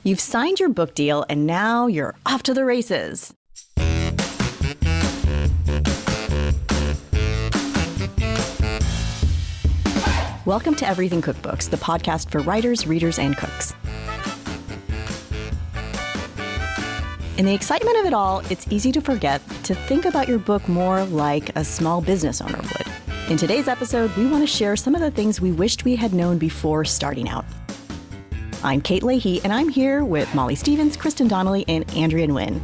You've signed your book deal, and now you're off to the races. Welcome to Everything Cookbooks, the podcast for writers, readers, and cooks. In the excitement of it all, it's easy to forget to think about your book more like a small business owner would. In today's episode, we want to share some of the things we wished we had known before starting out. I'm Kate Leahy, and I'm here with Molly Stevens, Kristin Donnelly, and Andrea and Wynn.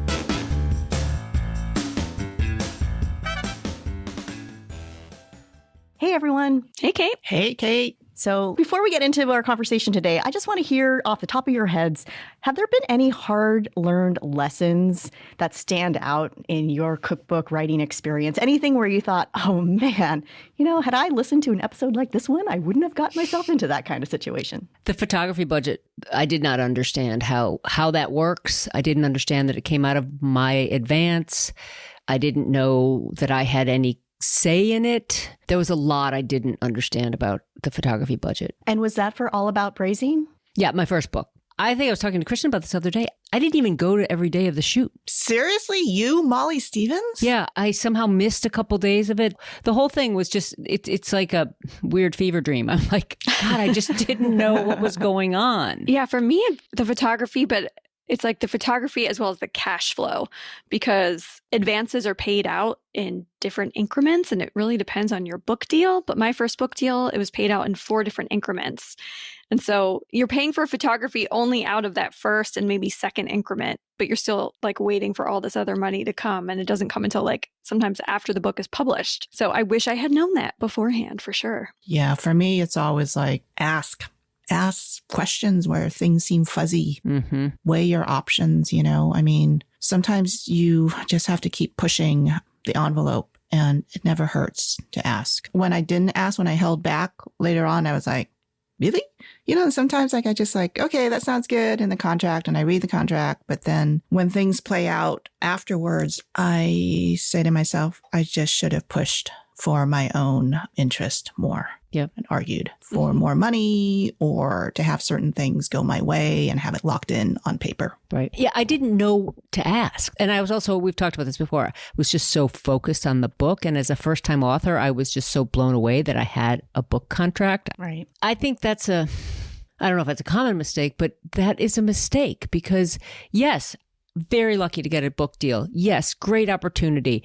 Hey, everyone. Hey, Kate. Hey, Kate. So before we get into our conversation today, I just want to hear off the top of your heads, have there been any hard-learned lessons that stand out in your cookbook writing experience? Anything where you thought, oh, man, had I listened to an episode like this one, I wouldn't have gotten myself into that kind of situation. The photography budget, I did not understand how that works. I didn't understand that it came out of my advance. I didn't know that I had any say in it. There was a lot I didn't understand about the photography budget. And was that for All About Braising? Yeah, my first book. I think I was talking to Kristin about this the other day. I didn't even go to every day of the shoot. Seriously? You, Molly Stevens? Yeah, I somehow missed a couple days of it. The whole thing was just, it's like a weird fever dream. I'm like, God, I just didn't know what was going on. Yeah, for me, the photography, but it's like the photography as well as the cash flow, because advances are paid out in different increments and it really depends on your book deal. But my first book deal, it was paid out in 4 different increments. And so you're paying for photography only out of that first and maybe second increment, but you're still like waiting for all this other money to come. And it doesn't come until like sometimes after the book is published. So I wish I had known that beforehand for sure. Yeah, for me, it's always like ask questions where things seem fuzzy. Mm-hmm. Weigh your options, sometimes you just have to keep pushing the envelope and it never hurts to ask. When I didn't ask, when I held back later on, I was like, really? Sometimes I just okay, that sounds good in the contract, and I read the contract. But then when things play out afterwards, I say to myself, I just should have pushed for my own interest more. Yep. And argued for more money or to have certain things go my way and have it locked in on paper. Right. Yeah, I didn't know to ask. And I was also, we've talked about this before, I was just so focused on the book. And as a first-time author, I was just so blown away that I had a book contract. Right. I think that's I don't know if that's a common mistake, but that is a mistake because yes, very lucky to get a book deal. Yes, great opportunity.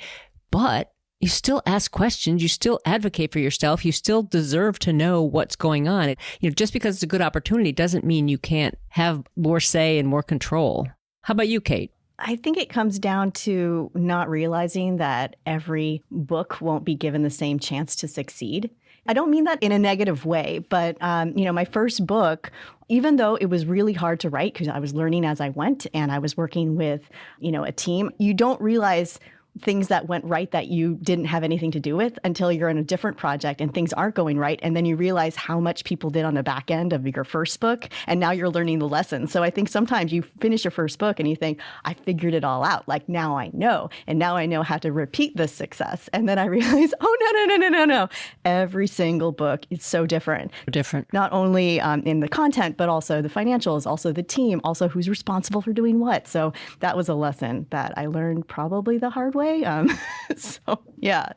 But you still ask questions. You still advocate for yourself. You still deserve to know what's going on. Just because it's a good opportunity doesn't mean you can't have more say and more control. How about you, Kate? I think it comes down to not realizing that every book won't be given the same chance to succeed. I don't mean that in a negative way, but, my first book, even though it was really hard to write because I was learning as I went and I was working with, a team, you don't realize things that went right that you didn't have anything to do with until you're in a different project and things aren't going right. And then you realize how much people did on the back end of your first book. And now you're learning the lesson. So I think sometimes you finish your first book and you think, I figured it all out. Like now I know. And now I know how to repeat this success. And then I realize, oh, no. Every single book is so different. Different. Not only in the content, but also the financials, also the team, also who's responsible for doing what. So that was a lesson that I learned probably the hard way. So yeah,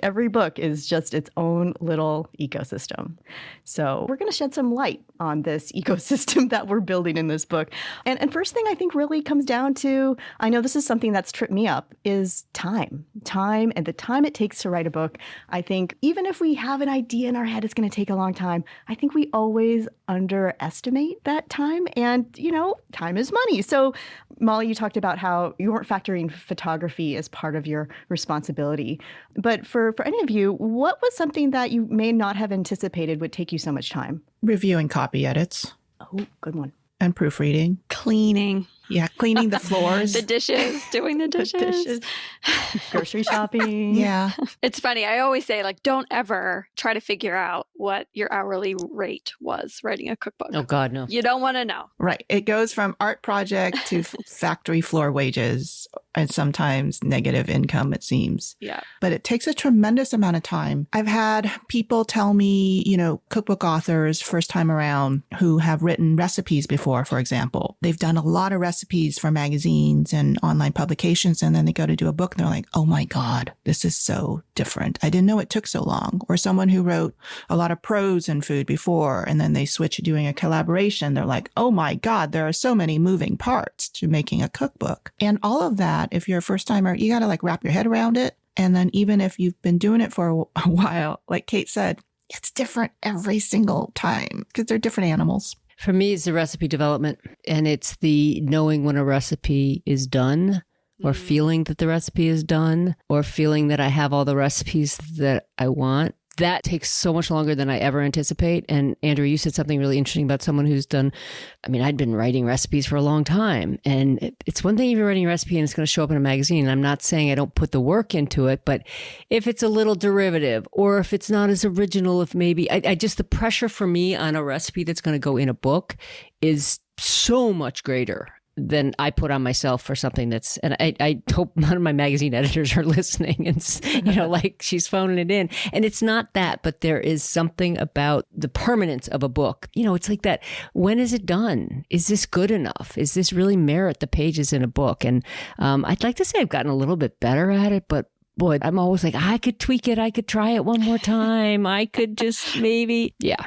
every book is just its own little ecosystem. So we're going to shed some light on this ecosystem that we're building in this book. And first thing I think really comes down to, I know this is something that's tripped me up, is time. Time and the time it takes to write a book. I think even if we have an idea in our head, it's going to take a long time. I think we always underestimate that time. And, time is money. So Molly, you talked about how you weren't factoring photography as part of your responsibility. But for any of you, what was something that you may not have anticipated would take you so much time? Reviewing copy edits. Oh, good one. And proofreading. Cleaning. Yeah, cleaning the floors. The dishes, doing the dishes. Grocery shopping. Yeah. It's funny. I always say, don't ever try to figure out what your hourly rate was writing a cookbook. Oh, God, no. You don't want to know. Right. It goes from art project to factory floor wages and sometimes negative income, it seems. Yeah. But it takes a tremendous amount of time. I've had people tell me, cookbook authors first time around who have written recipes before, for example. They've done a lot of recipes for magazines and online publications, and then they go to do a book and they're like, oh my God, this is so different. I didn't know it took so long. Or someone who wrote a lot of prose in food before, and then they switch to doing a collaboration. They're like, oh my God, there are so many moving parts to making a cookbook. And all of that, if you're a first timer, you got to wrap your head around it. And then even if you've been doing it for a while, like Kate said, it's different every single time because they're different animals. For me, it's the recipe development, and it's the knowing when a recipe is done, or feeling that the recipe is done, or feeling that I have all the recipes that I want. That takes so much longer than I ever anticipate. And Andrew, you said something really interesting about someone who's done, I'd been writing recipes for a long time. And it's one thing if you're writing a recipe and it's going to show up in a magazine. I'm not saying I don't put the work into it, but if it's a little derivative or if it's not as original, if maybe, I just, the pressure for me on a recipe that's going to go in a book is so much greater than I put on myself for something that's, and I hope none of my magazine editors are listening and, she's phoning it in. And it's not that, but there is something about the permanence of a book. It's like that. When is it done? Is this good enough? Is this really merit the pages in a book? And I'd like to say I've gotten a little bit better at it, but boy, I'm always like, I could tweak it. I could try it one more time. I could just maybe, yeah.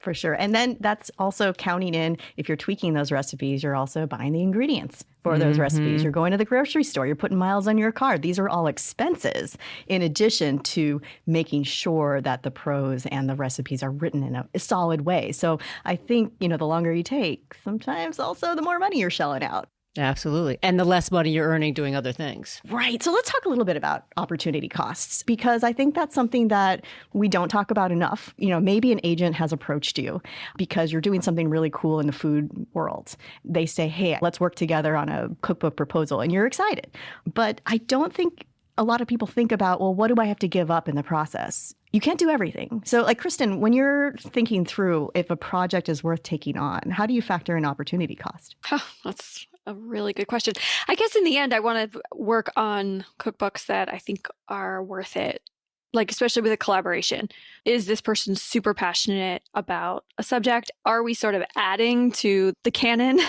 For sure. And then that's also counting in, if you're tweaking those recipes, you're also buying the ingredients for those recipes. You're going to the grocery store. You're putting miles on your car. These are all expenses in addition to making sure that the prose and the recipes are written in a solid way. So I think, the longer you take, sometimes also the more money you're shelling out. Absolutely. And the less money you're earning doing other things. Right. So let's talk a little bit about opportunity costs, because I think that's something that we don't talk about enough. Maybe an agent has approached you because you're doing something really cool in the food world. They say, hey, let's work together on a cookbook proposal, and you're excited. But I don't think a lot of people think about, well, what do I have to give up in the process? You can't do everything. So Kristin, when you're thinking through if a project is worth taking on, how do you factor in opportunity cost? Oh, that's a really good question. I guess in the end, I want to work on cookbooks that I think are worth it. Especially with a collaboration. Is this person super passionate about a subject? Are we sort of adding to the canon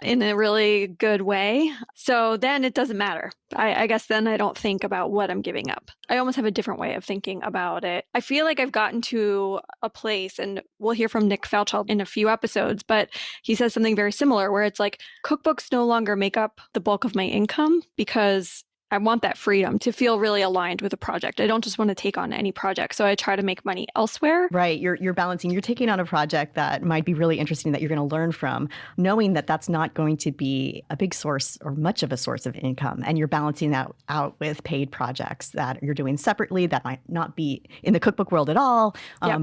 in a really good way? So then it doesn't matter. I guess then I don't think about what I'm giving up. I almost have a different way of thinking about it. I feel like I've gotten to a place, and we'll hear from Nick Falchall in a few episodes, but he says something very similar where it's like cookbooks no longer make up the bulk of my income because I want that freedom to feel really aligned with a project. I don't just want to take on any project. So I try to make money elsewhere. Right. You're balancing. You're taking on a project that might be really interesting that you're going to learn from, knowing that that's not going to be a big source or much of a source of income. And you're balancing that out with paid projects that you're doing separately that might not be in the cookbook world at all,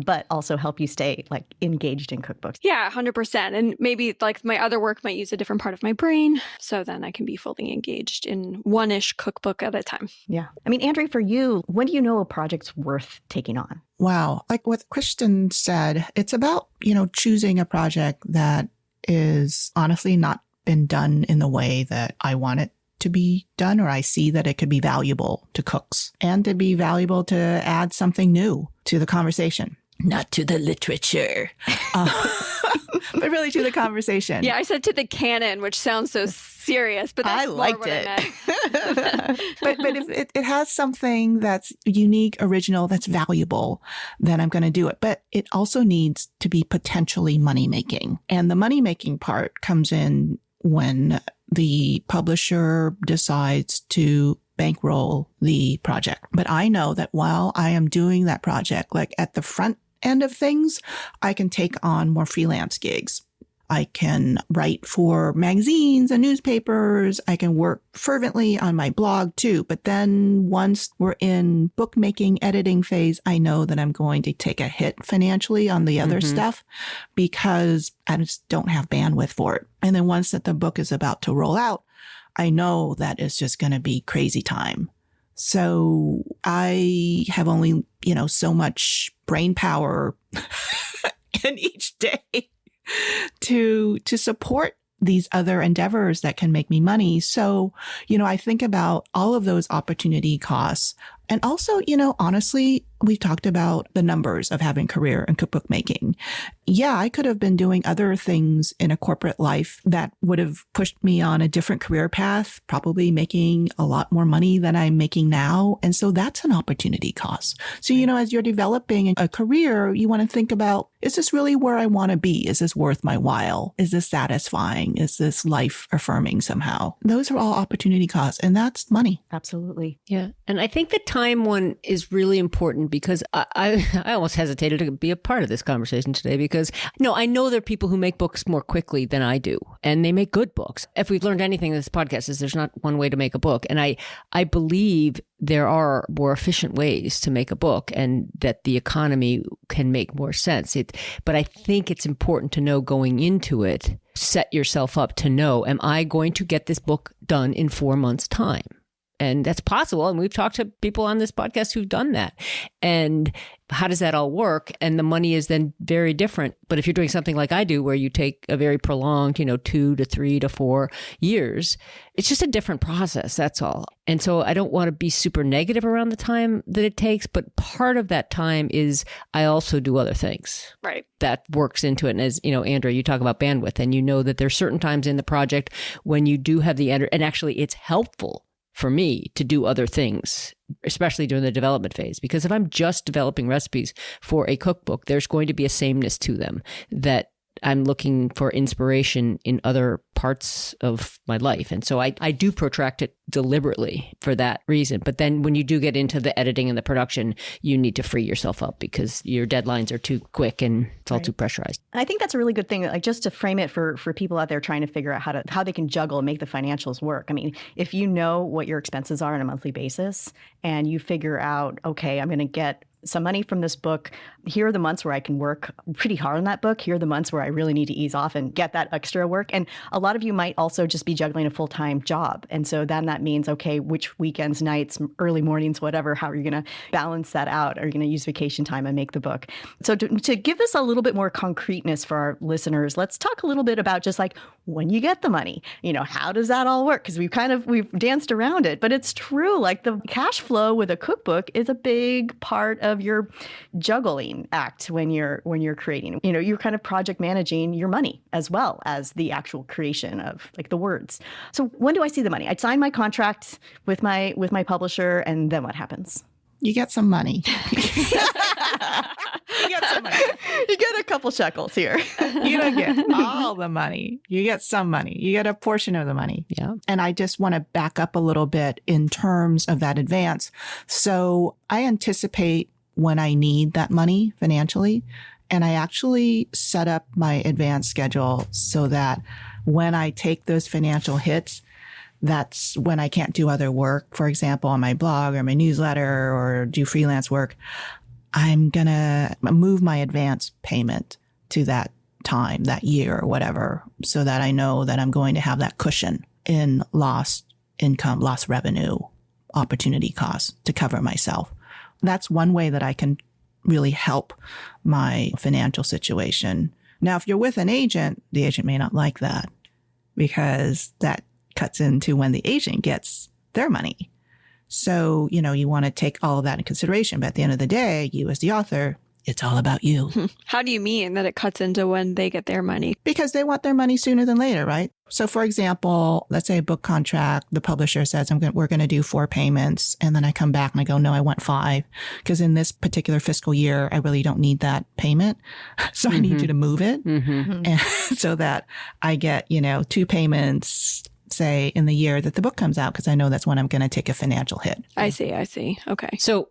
but also help you stay engaged in cookbooks. Yeah, 100%. And maybe my other work might use a different part of my brain. So then I can be fully engaged in one-ish cookbook at a time. Yeah. Andrea, for you, when do you know a project's worth taking on? Wow. Like what Kristin said, it's about, choosing a project that is honestly not been done in the way that I want it to be done, or I see that it could be valuable to cooks and to be valuable to add something new to the conversation. Not to the literature, but really to the conversation. Yeah, I said to the canon, which sounds so serious, but that's I liked more what it. I meant. But if it has something that's unique, original, that's valuable, then I'm going to do it. But it also needs to be potentially money-making. And the money-making part comes in when the publisher decides to bankroll the project. But I know that while I am doing that project, at the front end of things, I can take on more freelance gigs. I can write for magazines and newspapers. I can work fervently on my blog too. But then once we're in bookmaking, editing phase, I know that I'm going to take a hit financially on the other stuff because I just don't have bandwidth for it. And then once that the book is about to roll out, I know that it's just going to be crazy time. So I have only, so much brain power in each day to support these other endeavors that can make me money. So, I think about all of those opportunity costs. And also, honestly, we talked about the numbers of having a career in cookbook making. Yeah, I could have been doing other things in a corporate life that would have pushed me on a different career path, probably making a lot more money than I'm making now. And so that's an opportunity cost. So, as you're developing a career, you want to think about, is this really where I want to be? Is this worth my while? Is this satisfying? Is this life affirming somehow? Those are all opportunity costs, and that's money. Absolutely. Yeah. And I think the time one is really important because I almost hesitated to be a part of this conversation today because I know there are people who make books more quickly than I do, and they make good books. If we've learned anything in this podcast is there's not one way to make a book. And I believe there are more efficient ways to make a book and that the economy can make more sense. But I think it's important to know going into it, set yourself up to know, am I going to get this book done in 4 months' time? And that's possible. And we've talked to people on this podcast who've done that. And how does that all work? And the money is then very different. But if you're doing something like I do, where you take a very prolonged, 2 to 3 to 4 years, it's just a different process. That's all. And so I don't want to be super negative around the time that it takes. But part of that time is I also do other things. Right. That works into it. And as Andrea, you talk about bandwidth, and that there's certain times in the project when you do have the energy, and actually it's helpful for me to do other things, especially during the development phase. Because if I'm just developing recipes for a cookbook, there's going to be a sameness to them that I'm looking for inspiration in other parts of my life. And so I do protract it deliberately for that reason. But then when you do get into the editing and the production, you need to free yourself up because your deadlines are too quick and it's all too pressurized. I think that's a really good thing, like just to frame it for people out there trying to figure out how they can juggle and make the financials work. I mean, if you know what your expenses are on a monthly basis and you figure out, okay, I'm going to get some money from this book. Here are the months where I can work pretty hard on that book. Here are the months where I really need to ease off and get that extra work. And a lot of you might also just be juggling a full-time job. And so then that means, okay, which weekends, nights, early mornings, whatever, how are you going to balance that out? Are you going to use vacation time and make the book? So to give this a little bit more concreteness for our listeners, let's talk a little bit about just like when you get the money, how does that all work? Because we've danced around it, but it's true. Like the cash flow with a cookbook is a big part of your juggling act when you're creating. You're kind of project managing your money as well as the actual creation of like the words. So when do I see the money? I sign my contract with my publisher, and then what happens? You get some money. You get some money. You get a couple shekels here. You don't get all the money. You get some money. You get a portion of the money. Yeah. And I just want to back up a little bit in terms of that advance. So I anticipate when I need that money financially, and I actually set up my advance schedule so that when I take those financial hits, that's when I can't do other work, for example, on my blog or my newsletter or do freelance work. I'm going to move my advance payment to that time, that year or whatever, so that I know that I'm going to have that cushion in lost income, lost revenue, opportunity costs to cover myself. That's one way that I can really help my financial situation. Now, if you're with an agent, the agent may not like that because that cuts into when the agent gets their money. So, you want to take all of that in consideration. But at the end of the day, you as the author, it's all about you. How do you mean that it cuts into when they get their money? Because they want their money sooner than later, right? So, for example, let's say a book contract, the publisher says, we're going to do 4 payments. And then I come back and I go, no, I want 5. Because in this particular fiscal year, I really don't need that payment. So I need you to move it. And so that I get, 2 payments, say, in the year that the book comes out, because I know that's when I'm going to take a financial hit. I see. Okay. So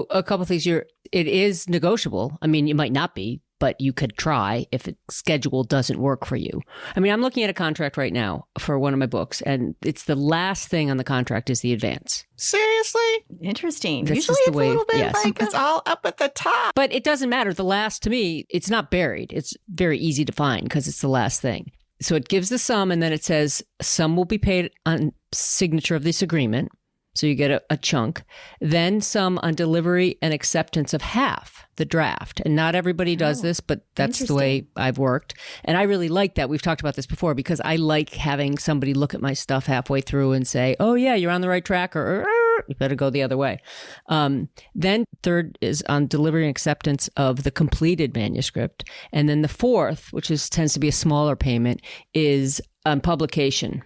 a couple of things it is negotiable. I mean, it might not be, but you could try if the schedule doesn't work for you. I mean, I'm looking at a contract right now for one of my books, and it's the last thing on the contract is the advance. Seriously? Interesting. That's Usually just the it's way- a little bit yes. like It's all up at the top. But it doesn't matter. The last, to me, it's not buried. It's very easy to find because it's the last thing. So it gives the sum, and then it says sum will be paid on signature of this agreement. So you get a chunk, then some on delivery and acceptance of half the draft. And not everybody does this, but that's the way I've worked. And I really like that. We've talked about this before because I like having somebody look at my stuff halfway through and say, oh yeah, you're on the right track, or you better go the other way. Then third is on delivery and acceptance of the completed manuscript. And then the fourth, which tends to be a smaller payment, is on publication,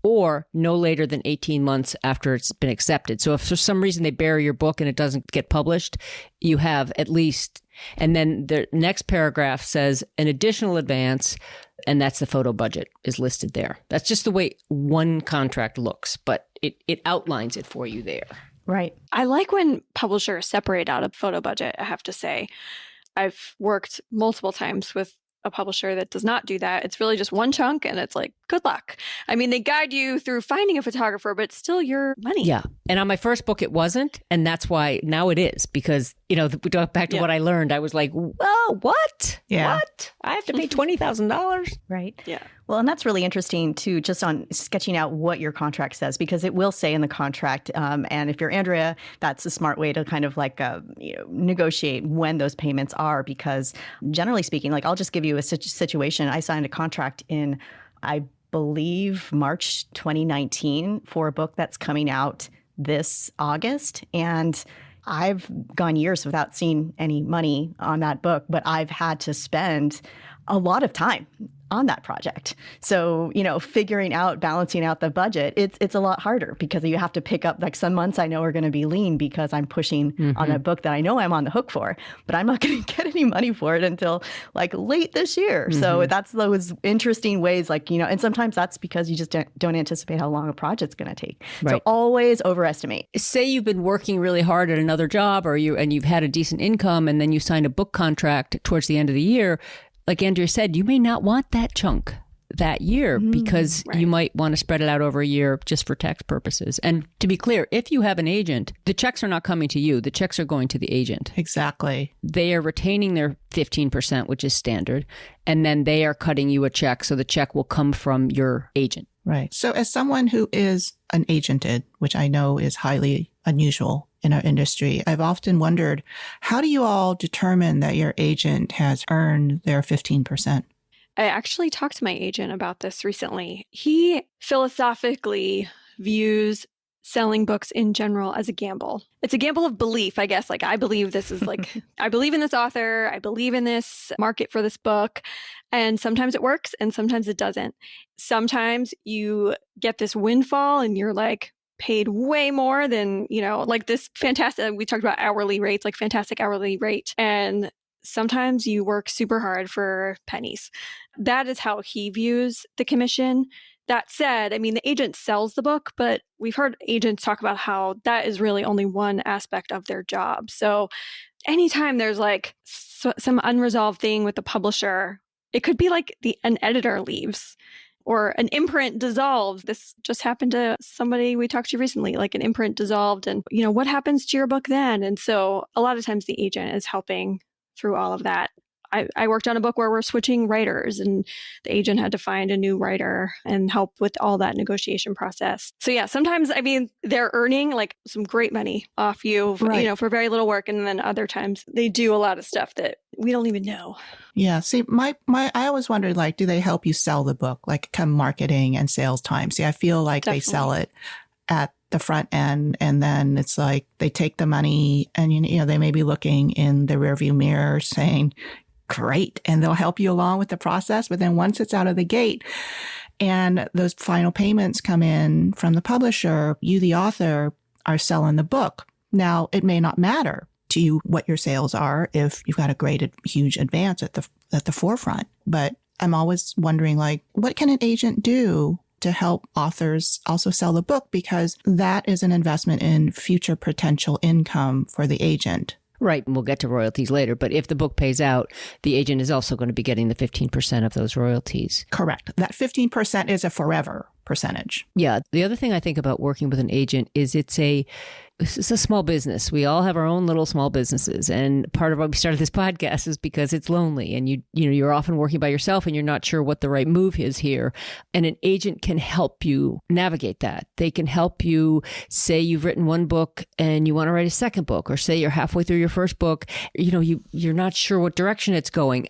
or no later than 18 months after it's been accepted. So if for some reason they bury your book and it doesn't get published, you have at least, and then the next paragraph says an additional advance, and that's the photo budget is listed there. That's just the way one contract looks, but it outlines it for you there. Right. I like when publishers separate out a photo budget, I have to say. I've worked multiple times with a publisher that does not do that. It's really just one chunk and it's like, good luck. I mean, they guide you through finding a photographer, but it's still your money. Yeah. And on my first book, it wasn't. And that's why now it is, because, we go back to what I learned. I was like, whoa, what? Yeah. What? I have to pay $20,000? Right. Yeah. Well, and that's really interesting too, just on sketching out what your contract says, because it will say in the contract. And if you're Andrea, that's a smart way to kind of like negotiate when those payments are, because generally speaking, like I'll just give you a situation. I signed a contract in, I believe, March 2019 for a book that's coming out this August. And I've gone years without seeing any money on that book, but I've had to spend a lot of time on that project. So, figuring out, balancing out the budget, it's a lot harder because you have to pick up, like some months I know are going to be lean because I'm pushing on a book that I know I'm on the hook for, but I'm not going to get any money for it until like late this year. So that's those interesting ways, like, and sometimes that's because you just don't anticipate how long a project's going to take. Right. So always overestimate. Say you've been working really hard at another job and you've had a decent income, and then you signed a book contract towards the end of the year. Like Andrea said, you may not want that chunk that year because you might want to spread it out over a year just for tax purposes. And to be clear, if you have an agent, the checks are not coming to you. The checks are going to the agent. Exactly. They are retaining their 15%, which is standard, and then they are cutting you a check. So the check will come from your agent. Right. So as someone who is an agented, which I know is highly unusual in our industry, I've often wondered, how do you all determine that your agent has earned their 15%? I actually talked to my agent about this recently. He philosophically views selling books in general as a gamble. It's a gamble of belief, I guess. Like, I believe this is like, I believe in this author. I believe in this market for this book. And sometimes it works and sometimes it doesn't. Sometimes you get this windfall and you're like, paid way more than, like this fantastic, we talked about hourly rates, like fantastic hourly rate. And sometimes you work super hard for pennies. That is how he views the commission. That said, I mean, the agent sells the book, but we've heard agents talk about how that is really only one aspect of their job. So anytime there's like some unresolved thing with the publisher, it could be like an editor leaves, or an imprint dissolves. This just happened to somebody we talked to recently, like an imprint dissolved, and what happens to your book then? And so a lot of times the agent is helping through all of that. I worked on a book where we're switching writers, and the agent had to find a new writer and help with all that negotiation process. So yeah, sometimes, I mean, they're earning like some great money off you, for very little work. And then other times they do a lot of stuff that we don't even know. Yeah. See, I always wondered, like, do they help you sell the book? Like, come marketing and sales time. See, I feel like Definitely. They sell it at the front end, and then it's like they take the money and, they may be looking in the rearview mirror saying, great. And they'll help you along with the process. But then once it's out of the gate and those final payments come in from the publisher, you, the author, are selling the book. Now, it may not matter to you what your sales are if you've got a great, huge advance at the forefront. But I'm always wondering, like, what can an agent do to help authors also sell the book? Because that is an investment in future potential income for the agent. Right. And we'll get to royalties later. But if the book pays out, the agent is also going to be getting the 15% of those royalties. Correct. That 15% is a forever percentage. Yeah. The other thing I think about working with an agent is this is a small business. We all have our own little small businesses. And part of why we started this podcast is because it's lonely and you're often working by yourself and you're not sure what the right move is here. And an agent can help you navigate that. They can help you, say you've written one book and you want to write a second book, or say you're halfway through your first book, you're not sure what direction it's going.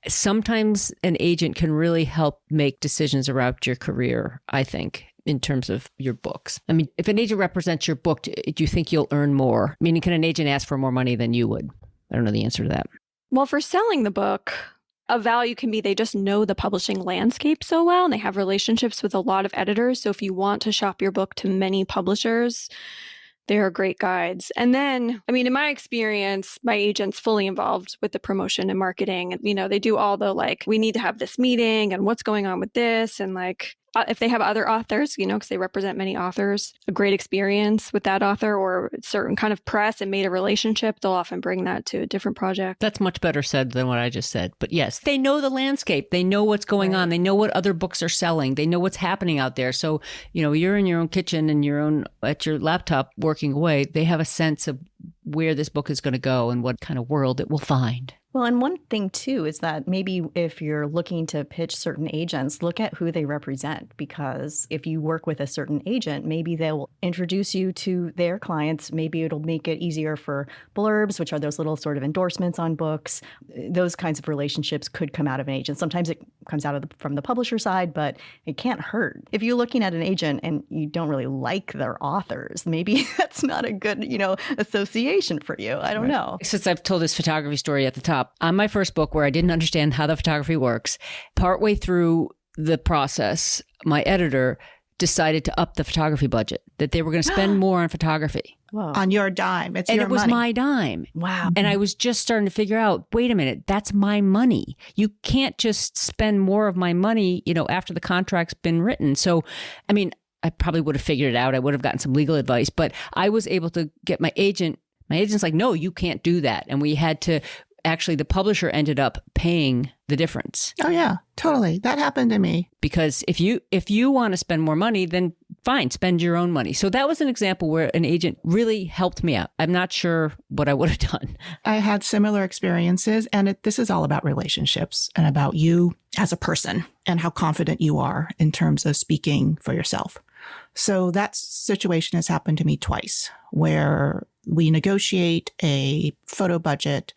Sometimes an agent can really help make decisions about your career, I think, in terms of your books. I mean, if an agent represents your book, do you think you'll earn more? Meaning, can an agent ask for more money than you would? I don't know the answer to that. Well, for selling the book, a value can be they just know the publishing landscape so well, and they have relationships with a lot of editors. So if you want to shop your book to many publishers, they are great guides. And then, I mean, in my experience, my agent's fully involved with the promotion and marketing. And, they do all the we need to have this meeting and what's going on with this. And if they have other authors, because they represent many authors, a great experience with that author or certain kind of press and made a relationship, they'll often bring that to a different project. That's much better said than what I just said. But yes, they know the landscape. They know what's going on. They know what other books are selling. They know what's happening out there. So, you're in your own kitchen and at your laptop working away. They have a sense of where this book is going to go and what kind of world it will find. Well, and one thing, too, is that maybe if you're looking to pitch certain agents, look at who they represent, because if you work with a certain agent, maybe they'll introduce you to their clients. Maybe it'll make it easier for blurbs, which are those little sort of endorsements on books. Those kinds of relationships could come out of an agent. Sometimes it comes out from the publisher side, but it can't hurt. If you're looking at an agent and you don't really like their authors, maybe that's not a good, association for you. I don't know. Since I've told this photography story at the top, on my first book where I didn't understand how the photography works, partway through the process, my editor decided to up the photography budget, that they were going to spend more on photography. Whoa. On your dime. It's and your it was money. my dime. Wow. And I was just starting to figure out, wait a minute, that's my money. You can't just spend more of my money, after the contract's been written. So, I mean, I probably would have figured it out. I would have gotten some legal advice, but I was able to get my agent. My agent's like, no, you can't do that. And we had to, actually, the publisher ended up paying the difference. Oh, yeah, totally. That happened to me. Because if you want to spend more money, then fine, spend your own money. So that was an example where an agent really helped me out. I'm not sure what I would have done. I had similar experiences, and this is all about relationships and about you as a person and how confident you are in terms of speaking for yourself. So that situation has happened to me twice, where we negotiate a photo budget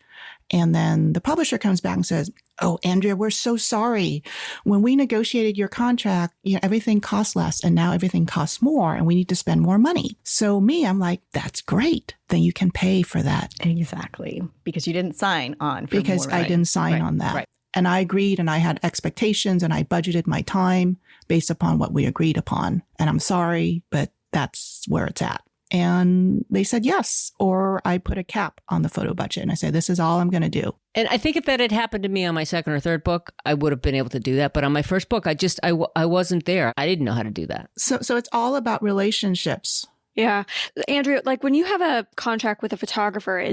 and then the publisher comes back and says, oh, Andrea, we're so sorry. When we negotiated your contract, everything cost less and now everything costs more and we need to spend more money. So I'm like, that's great. Then you can pay for that. Exactly. Because you didn't sign on. Because I didn't sign on that. Right. And I agreed and I had expectations and I budgeted my time based upon what we agreed upon. And I'm sorry, but that's where it's at. And they said yes, or I put a cap on the photo budget and I said, this is all I'm going to do. And I think if that had happened to me on my second or third book, I would have been able to do that. But on my first book, I wasn't there. I didn't know how to do that. So it's all about relationships. Yeah. Andrea, when you have a contract with a photographer,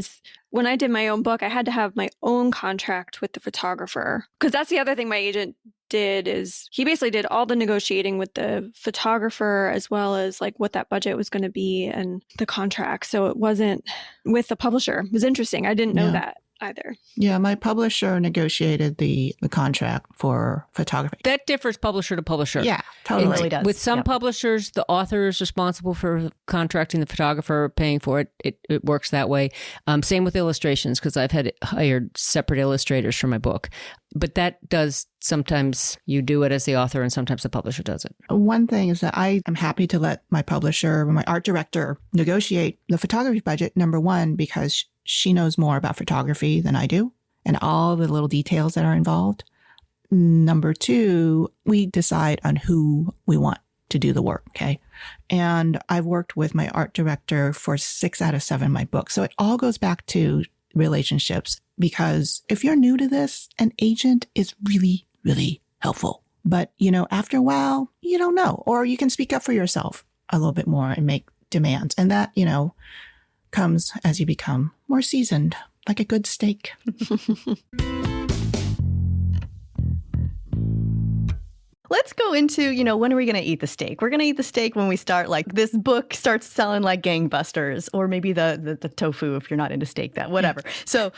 when I did my own book, I had to have my own contract with the photographer. Because that's the other thing my agent did is he basically did all the negotiating with the photographer as well as what that budget was going to be and the contract. So it wasn't with the publisher. It was interesting. I didn't know that either. Yeah, my publisher negotiated the contract for photography. That differs publisher to publisher. Yeah, totally. It really does. With some publishers, the author is responsible for contracting the photographer, paying for it. It works that way. Same with illustrations, because I've had hired separate illustrators for my book. But that does, sometimes you do it as the author and sometimes the publisher does it. One thing is that I am happy to let my publisher or my art director negotiate the photography budget, number one, because she knows more about photography than I do and all the little details that are involved. Number two, we decide on who we want to do the work, okay? And I've worked with my art director for 6 out of 7 of my books. So it all goes back to relationships, because if you're new to this, an agent is really, really helpful. But, after a while, you don't know, or you can speak up for yourself a little bit more and make demands. And that, comes as you become more seasoned, like a good steak. let's go into, when are we going to eat the steak? We're going to eat the steak when we start, like, this book starts selling like gangbusters, or maybe the tofu if you're not into steak, that whatever. So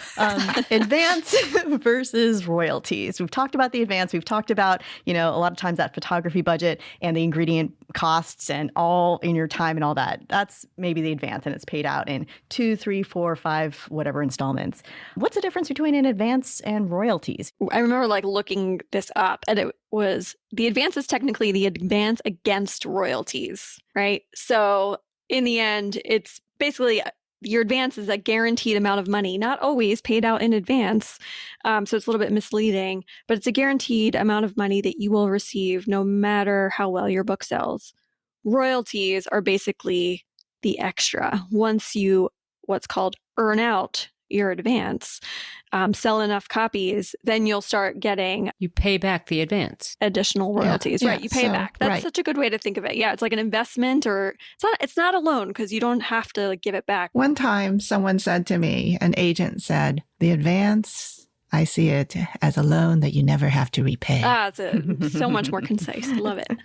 advance versus royalties. We've talked about the advance. We've talked about, a lot of times that photography budget and the ingredient costs and all in your time and all that. That's maybe the advance, and it's paid out in 2, 3, 4, 5, whatever installments. What's the difference between an advance and royalties? I remember looking this up, and it was the advance is technically the advance against royalties, right? So in the end, it's basically your advance is a guaranteed amount of money, not always paid out in advance. So it's a little bit misleading, but it's a guaranteed amount of money that you will receive no matter how well your book sells. Royalties are basically the extra. Once you, what's called, earn out your advance, sell enough copies, then you'll start getting... You pay back the advance. Additional royalties, right? You pay back. That's such a good way to think of it. Yeah, it's like an investment, or it's not a loan because you don't have to give it back. One time someone said to me, an agent said, the advance, I see it as a loan that you never have to repay. It's so much more concise. Love it.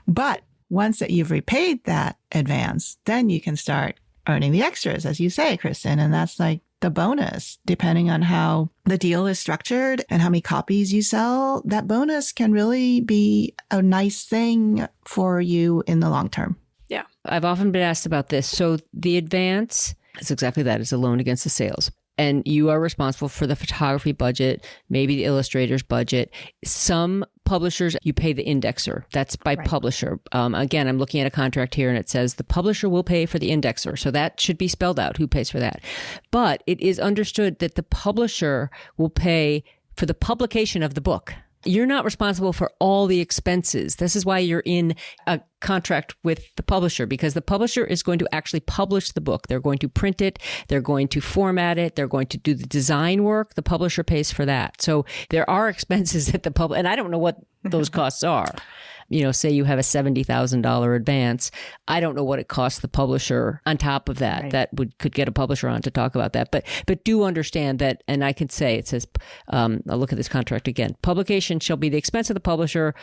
But once that you've repaid that advance, then you can start earning the extras, as you say, Kristin. And that's like the bonus. Depending on how the deal is structured and how many copies you sell, that bonus can really be a nice thing for you in the long term. Yeah. I've often been asked about this. So the advance is exactly that. It's a loan against the sales. And you are responsible for the photography budget, maybe the illustrator's budget. Some publishers, you pay the indexer. That's by publisher. Again, I'm looking at a contract here and it says the publisher will pay for the indexer. So that should be spelled out who pays for that. But it is understood that the publisher will pay for the publication of the book. You're not responsible for all the expenses. This is why you're in a contract with the publisher, because the publisher is going to actually publish the book. They're going to print it. They're going to format it. They're going to do the design work. The publisher pays for that. So there are expenses at the and I don't know what those costs are. Say you have a $70,000 advance. I don't know what it costs the publisher on top of that. Right. That could get a publisher on to talk about that. But do understand that, and I can say, it says, I'll look at this contract again. Publication shall be the expense of the publisher,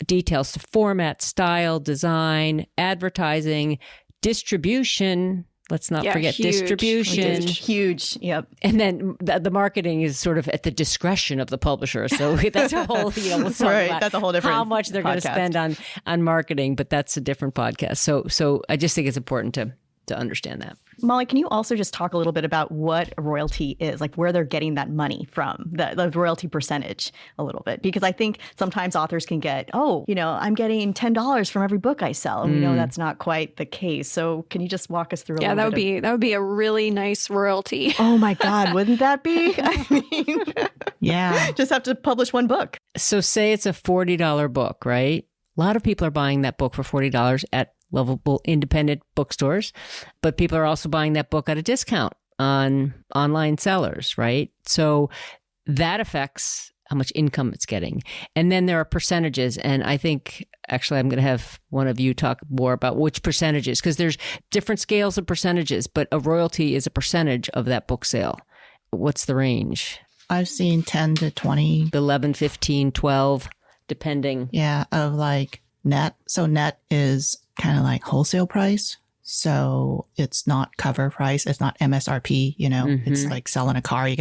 details to format, style, design, advertising, distribution. Let's not forget distribution. Huge. Yep. And then the marketing is sort of at the discretion of the publisher. So that's a whole, we'll talk about that's a whole different how much they're going to spend on marketing, but that's a different podcast. So I just think it's important to understand that. Molly, can you also just talk a little bit about what a royalty is, like where they're getting that money from, the royalty percentage a little bit? Because I think sometimes authors can get, I'm getting $10 from every book I sell. And we know that's not quite the case. So can you just walk us through a little bit? That would be a really nice royalty. Oh my God, wouldn't that be? I mean, yeah. Just have to publish one book. So say it's a $40 book, right? A lot of people are buying that book for $40 at lovable independent bookstores, but people are also buying that book at a discount on online sellers, right? So that affects how much income it's getting. And then there are percentages. And I think actually I'm going to have one of you talk more about which percentages, because there's different scales of percentages, but a royalty is a percentage of that book sale. What's the range? I've seen 10 to 20. 11, 15, 12, depending. Yeah, of like net. So net is kind of like wholesale price. So it's not cover price. It's not MSRP, It's like selling a car, it's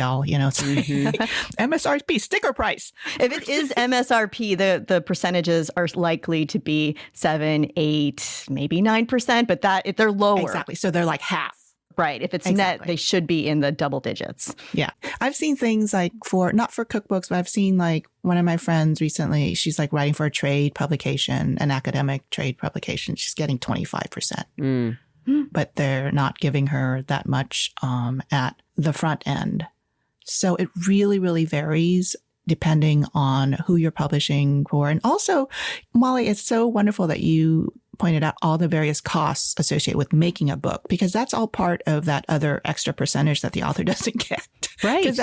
MSRP, sticker price. If it is MSRP, the percentages are likely to be 7, 8, maybe 9%, but if they're lower. Exactly. So they're like half. Right. If it's net, they should be in the double digits. Yeah. I've seen things like not for cookbooks, but I've seen like one of my friends recently, she's like writing for a trade publication, an academic trade publication. She's getting 25%, but they're not giving her that much at the front end. So it really, really varies depending on who you're publishing for. And also, Molly, it's so wonderful that you pointed out all the various costs associated with making a book, because that's all part of that other extra percentage that the author doesn't get. Right. Because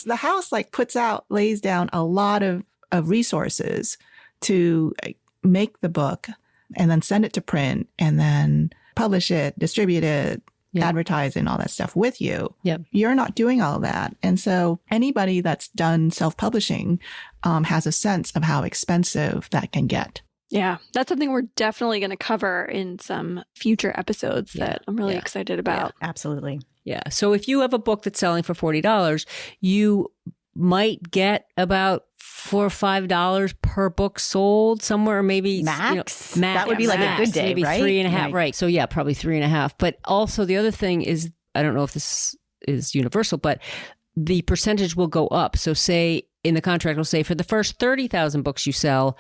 the house like lays down a lot of resources to make the book and then send it to print and then publish it, distribute it, advertise and all that stuff with you. Yep. You're not doing all of that. And so anybody that's done self-publishing has a sense of how expensive that can get. Yeah, that's something we're definitely going to cover in some future episodes that I'm really excited about. Yeah, absolutely. Yeah. So if you have a book that's selling for $40, you might get about $4 or $5 per book sold somewhere, maybe max. Max. That would be like a good day, maybe right? 3.5. Right. So yeah, probably 3.5. But also the other thing is, I don't know if this is universal, but the percentage will go up. So say in the contract, will say for the first 30,000 books you sell,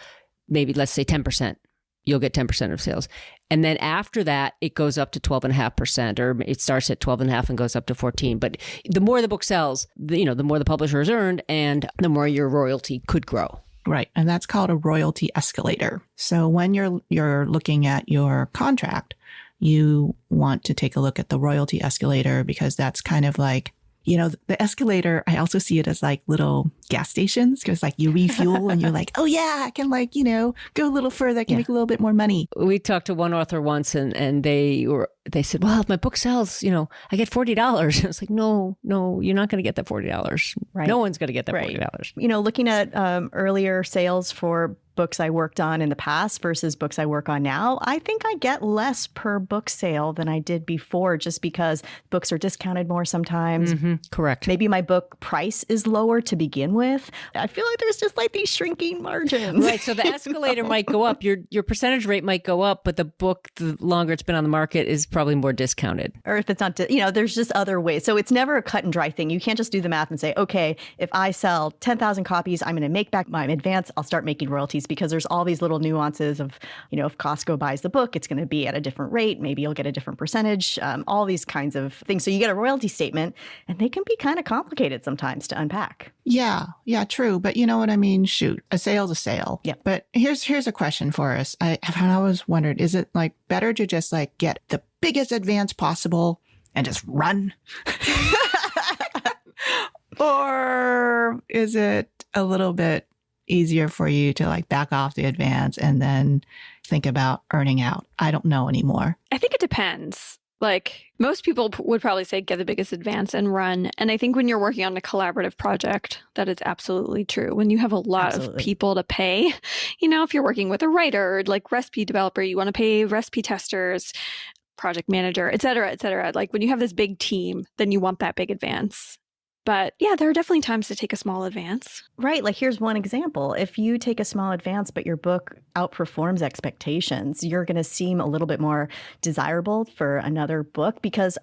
maybe let's say 10%, you'll get 10% of sales. And then after that, it goes up to 12.5%, or it starts at 12.5 and goes up to 14. But the more the book sells, the more the publisher has earned, and the more your royalty could grow. Right. And that's called a royalty escalator. So when you're looking at your contract, you want to take a look at the royalty escalator, because that's kind of like, the escalator, I also see it as like little gas stations, because like you refuel and you're like, oh yeah, I can go a little further. I can make a little bit more money. We talked to one author once and they said, well, if my book sells, I get $40. I was like, no, you're not going to get that $40. Right. No one's going to get that Right. $40. Looking at earlier sales for books I worked on in the past versus books I work on now, I think I get less per book sale than I did before, just because books are discounted more sometimes. Mm-hmm. Correct. Maybe my book price is lower to begin with. I feel like there's just like these shrinking margins. Right. So the escalator might go up. Your percentage rate might go up, but the book, the longer it's been on the market, is probably more discounted. Or if it's not, there's just other ways. So it's never a cut and dry thing. You can't just do the math and say, okay, if I sell 10,000 copies, I'm going to make back my advance. I'll start making royalties, because there's all these little nuances of, if Costco buys the book, it's going to be at a different rate. Maybe you'll get a different percentage, all these kinds of things. So you get a royalty statement, and they can be kind of complicated sometimes to unpack. Yeah, true. But you know what I mean? Shoot, a sale's a sale. Yeah. But here's a question for us. I've always wondered, is it like better to just like get the biggest advance possible and just run? Or is it a little bit easier for you to like back off the advance and then think about earning out? I don't know anymore. I think it depends. Like most people would probably say get the biggest advance and run. And I think when you're working on a collaborative project, that is absolutely true. When you have a lot of people to pay, if you're working with a writer, like recipe developer, you want to pay recipe testers, project manager, et cetera, et cetera. Like when you have this big team, then you want that big advance. But yeah, there are definitely times to take a small advance. Right. Like here's one example. If you take a small advance, but your book outperforms expectations, you're going to seem a little bit more desirable for another book, because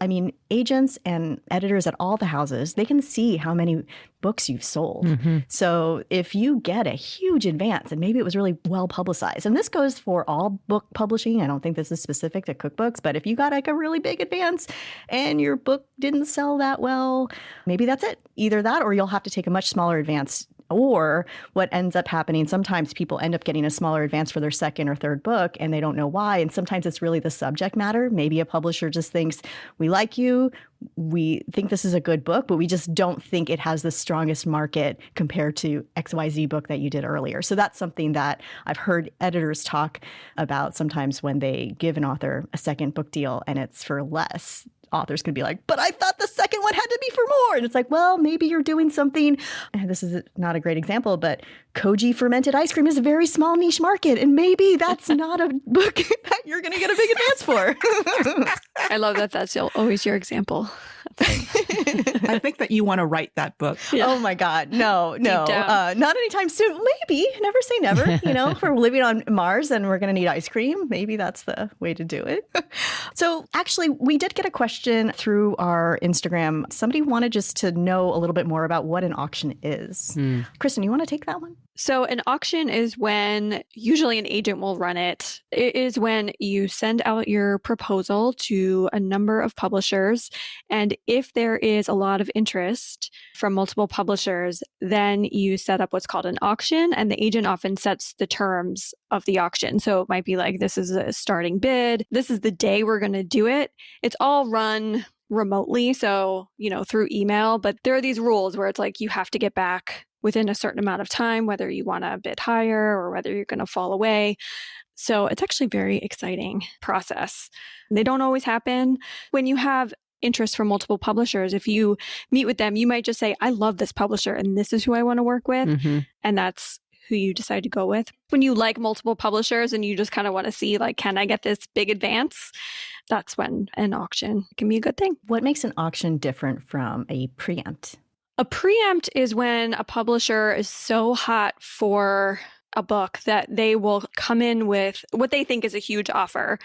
agents and editors at all the houses, they can see how many books you've sold. Mm-hmm. So if you get a huge advance, and maybe it was really well publicized, and this goes for all book publishing, I don't think this is specific to cookbooks, but if you got like a really big advance and your book didn't sell that well, maybe that's it. Either that, or you'll have to take a much smaller advance. Or what ends up happening, sometimes people end up getting a smaller advance for their second or third book, and they don't know why. And sometimes it's really the subject matter. Maybe a publisher just thinks, we like you, we think this is a good book, but we just don't think it has the strongest market compared to XYZ book that you did earlier. So that's something that I've heard editors talk about sometimes when they give an author a second book deal and it's for less. Authors can be like, but I thought the second one had to be for more. And it's like, well, maybe you're doing something. And this is not a great example, but Koji fermented ice cream is a very small niche market. And maybe that's not a book that you're going to get a big advance for. I love that that's always your example. I think that you want to write that book. Yeah. Oh my God. No. Not anytime soon. Maybe. Never say never. If we're living on Mars and we're going to need ice cream, maybe that's the way to do it. So actually, we did get a question through our Instagram. Somebody wanted just to know a little bit more about what an auction is. Kristin, you want to take that one? So an auction is when usually an agent will run it. It is when you send out your proposal to a number of publishers. And if there is a lot of interest from multiple publishers, then you set up what's called an auction. And the agent often sets the terms of the auction. So it might be like, this is a starting bid. This is the day we're going to do it. It's all run remotely. So, through email. But there are these rules where it's like you have to get back within a certain amount of time, whether you want to bid higher or whether you're going to fall away. So it's actually a very exciting process. They don't always happen. When you have interest from multiple publishers, if you meet with them, you might just say, I love this publisher and this is who I want to work with. Mm-hmm. And that's who you decide to go with. When you like multiple publishers and you just kind of want to see, like, can I get this big advance? That's when an auction can be a good thing. What makes an auction different from a preempt? A preempt is when a publisher is so hot for a book that they will come in with what they think is a huge offer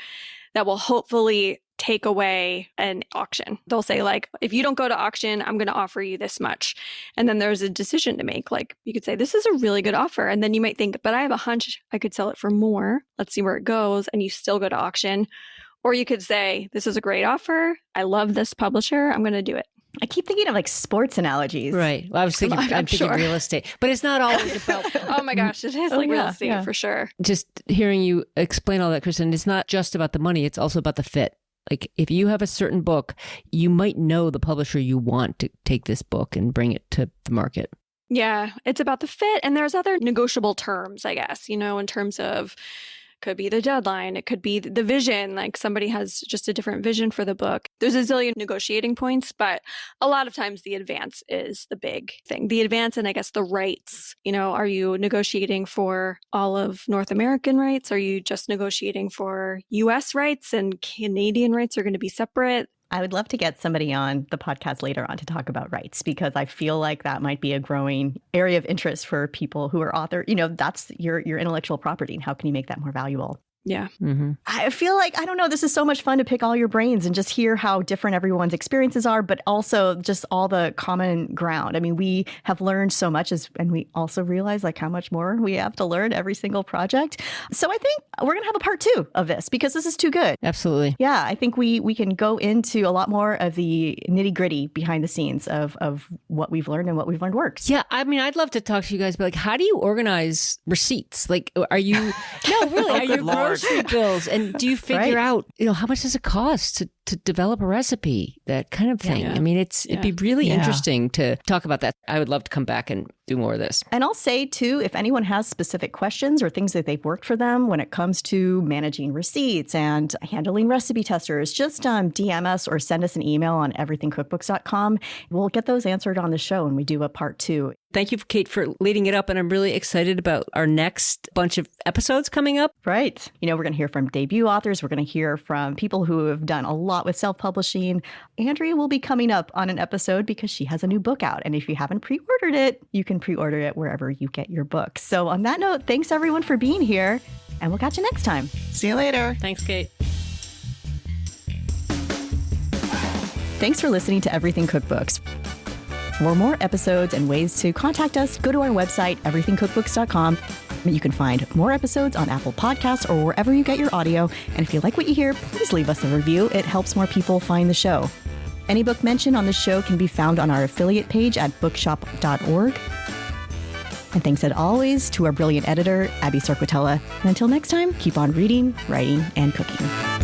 that will hopefully take away an auction. They'll say, like, if you don't go to auction, I'm going to offer you this much. And then there's a decision to make. Like, you could say, this is a really good offer. And then you might think, but I have a hunch I could sell it for more. Let's see where it goes. And you still go to auction. Or you could say, this is a great offer. I love this publisher. I'm going to do it. I keep thinking of like sports analogies. Right. Well, I'm thinking sure. real estate, but it's not always about. Oh my gosh, it is like real estate for sure. Just hearing you explain all that, Kristin, it's not just about the money. It's also about the fit. Like if you have a certain book, you might know the publisher you want to take this book and bring it to the market. Yeah, it's about the fit. And there's other negotiable terms, I guess, you know, in terms of could be the deadline. It could be the vision. Like somebody has just a different vision for the book. There's a zillion negotiating points, but a lot of times the advance is the big thing. The advance and I guess the rights, you know, are you negotiating for all of North American rights? Are you just negotiating for US rights and Canadian rights are going to be separate? I would love to get somebody on the podcast later on to talk about rights because I feel like that might be a growing area of interest for people who are author. You know, that's your intellectual property. And how can you make that more valuable? Yeah. Mm-hmm. I feel like, I don't know, this is so much fun to pick all your brains and just hear how different everyone's experiences are, but also just all the common ground. I mean, we have learned so much and we also realize like how much more we have to learn every single project. So I think we're going to have a part 2 of this because this is too good. Absolutely. Yeah, I think we can go into a lot more of the nitty gritty behind the scenes of what we've learned and what we've learned works. Yeah. I mean, I'd love to talk to you guys, but like, how do you organize receipts? Like, are you, no, really, are you grocery bills? And do you figure out, you know, how much does it cost to develop a recipe? That kind of thing. Yeah. I mean, it'd be really interesting to talk about that. I would love to come back and do more of this. And I'll say, too, if anyone has specific questions or things that they've worked for them when it comes to managing receipts and handling recipe testers, just DM us or send us an email on everythingcookbooks.com. We'll get those answered on the show when we do a part 2. Thank you, Kate, for leading it up. And I'm really excited about our next bunch of episodes coming up. Right. You know, we're going to hear from debut authors. We're going to hear from people who have done a lot with self-publishing. Andrea will be coming up on an episode because she has a new book out. And if you haven't pre-ordered it, you can pre-order it wherever you get your books. So on that note, thanks everyone for being here. And we'll catch you next time. See you later. Thanks, Kate. Thanks for listening to Everything Cookbooks. For more episodes and ways to contact us, go to our website, everythingcookbooks.com. You can find more episodes on Apple Podcasts or wherever you get your audio. And if you like what you hear, please leave us a review. It helps more people find the show. Any book mentioned on the show can be found on our affiliate page at bookshop.org. And thanks as always to our brilliant editor, Abby Sorquatella. And until next time, keep on reading, writing, and cooking.